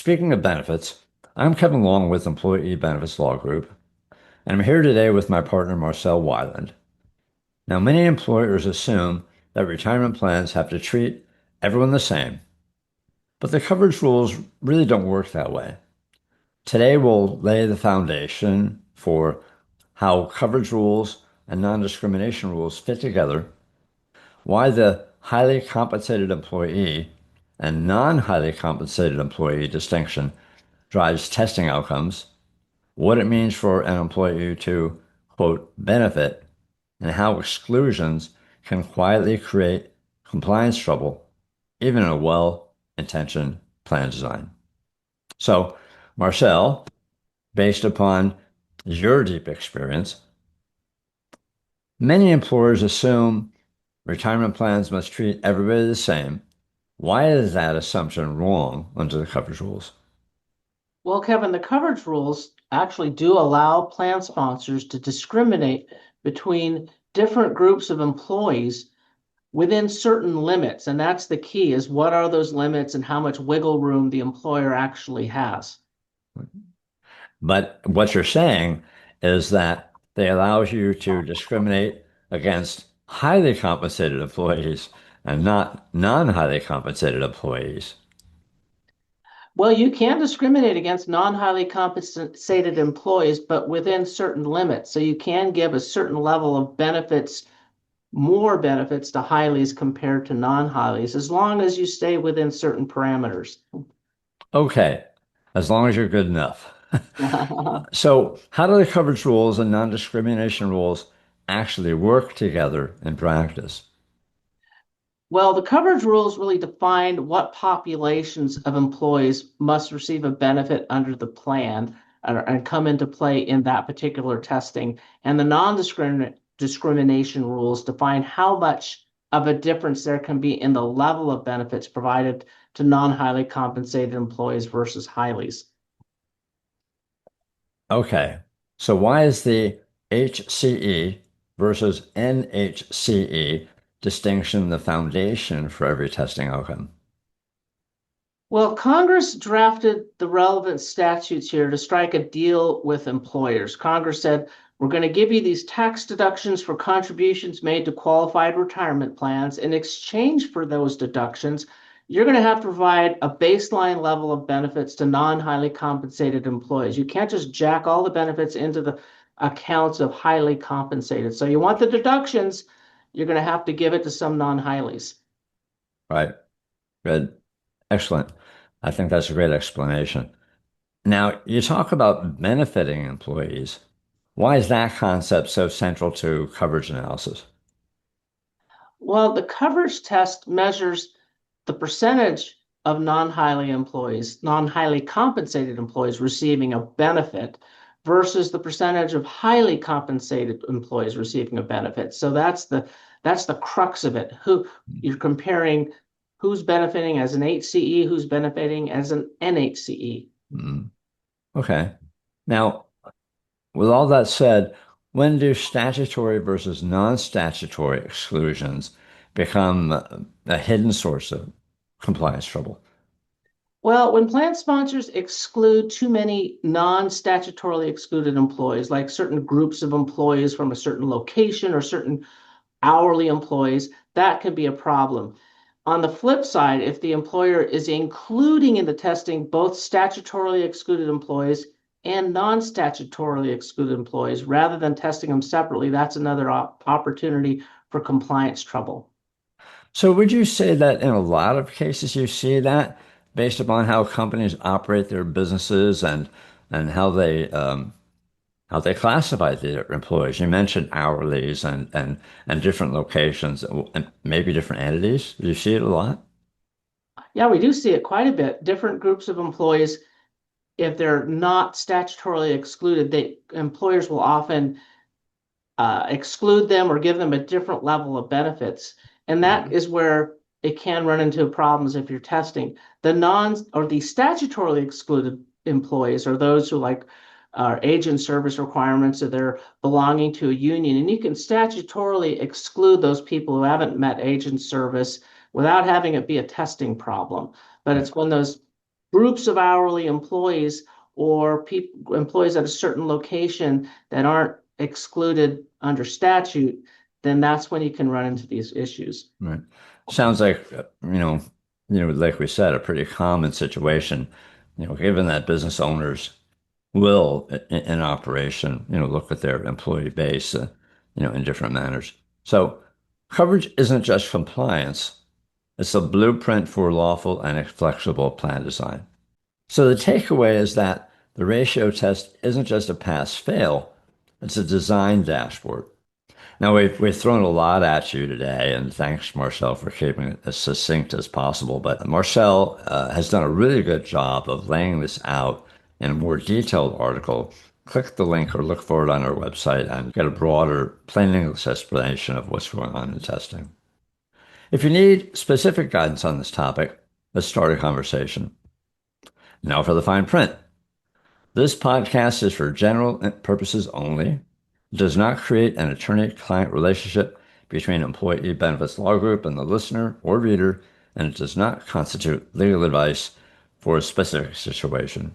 Speaking of benefits, I'm Kevin Long with Employee Benefits Law Group, and I'm here today with my partner Marcel Weiland. Now, many employers assume that retirement plans have to treat everyone the same, but the coverage rules really don't work that way. Today, we'll lay the foundation for how coverage rules and non-discrimination rules fit together, why the highly compensated employee and non-highly compensated employee distinction drives testing outcomes, what it means for an employee to, quote, benefit, and how exclusions can quietly create compliance trouble, even in a well-intentioned plan design. So, Marcel, based upon your deep experience, many employers assume retirement plans must treat everybody the same. Why is that assumption wrong under the coverage rules? Well, Kevin, the coverage rules actually do allow plan sponsors to discriminate between different groups of employees within certain limits. And that's the key is what are those limits and how much wiggle room the employer actually has. But what you're saying is that they allow you to discriminate against highly compensated employees and not non-highly compensated employees. Well, you can discriminate against non-highly compensated employees, but within certain limits. So you can give a certain level of benefits, more benefits to highlies compared to non-highlies, as long as you stay within certain parameters. Okay, as long as you're good enough. So, how do the coverage rules and non-discrimination rules actually work together in practice? Well, the coverage rules really define what populations of employees must receive a benefit under the plan and come into play in that particular testing. And the non-discrimination rules define how much of a difference there can be in the level of benefits provided to non-highly compensated employees versus highlies. Okay, so why is the HCE versus NHCE distinction the foundation for every testing outcome? Well, Congress drafted the relevant statutes here to strike a deal with employers. Congress said, we're going to give you these tax deductions for contributions made to qualified retirement plans. In exchange for those deductions, you're going to have to provide a baseline level of benefits to non-highly compensated employees. You can't just jack all the benefits into the accounts of highly compensated. So you want the deductions, you're going to have to give it to some non-highlies. Right. Good. Excellent. I think that's a great explanation. Now, you talk about benefiting employees. Why is that concept so central to coverage analysis? Well, the coverage test measures the percentage of non-highly compensated employees receiving a benefit versus the percentage of highly compensated employees receiving a benefit. So that's the crux of it. Who you're comparing who's benefiting as an HCE, who's benefiting as an NHCE. Mm, okay. Now, with all that said, when do statutory versus non-statutory exclusions become a hidden source of compliance trouble? Well, when plan sponsors exclude too many non-statutorily excluded employees, like certain groups of employees from a certain location or certain hourly employees, that can be a problem. On the flip side, if the employer is including in the testing both statutorily excluded employees and non-statutorily excluded employees, rather than testing them separately, that's another opportunity for compliance trouble. So would you say that in a lot of cases you see that based upon how companies operate their businesses and how they classify their employees? You mentioned hourlies and different locations and maybe different entities. Do you see it a lot? Yeah, we do see it quite a bit. Different groups of employees, if they're not statutorily excluded, employers will often exclude them or give them a different level of benefits. And that Mhm. is where it can run into problems if you're testing. The statutorily excluded employees are those who like are agent service requirements or they're belonging to a union. And you can statutorily exclude those people who haven't met agent service without having it be a testing problem. But it's when those groups of hourly employees or employees at a certain location that aren't excluded under statute, then that's when you can run into these issues. Right. Sounds like, like we said, a pretty common situation, given that business owners will, in operation, look at their employee base, in different manners. So coverage isn't just compliance, it's a blueprint for lawful and flexible plan design. So the takeaway is that the ratio test isn't just a pass-fail, it's a design dashboard. Now, we've thrown a lot at you today, and thanks, Marcel, for keeping it as succinct as possible. But Marcel has done a really good job of laying this out in a more detailed article. Click the link or look for it on our website and get a broader, plain English explanation of what's going on in testing. If you need specific guidance on this topic, let's start a conversation. Now for the fine print. This podcast is for general purposes only. It does not create an attorney-client relationship between Employee Benefits Law Group and the listener or reader, and it does not constitute legal advice for a specific situation.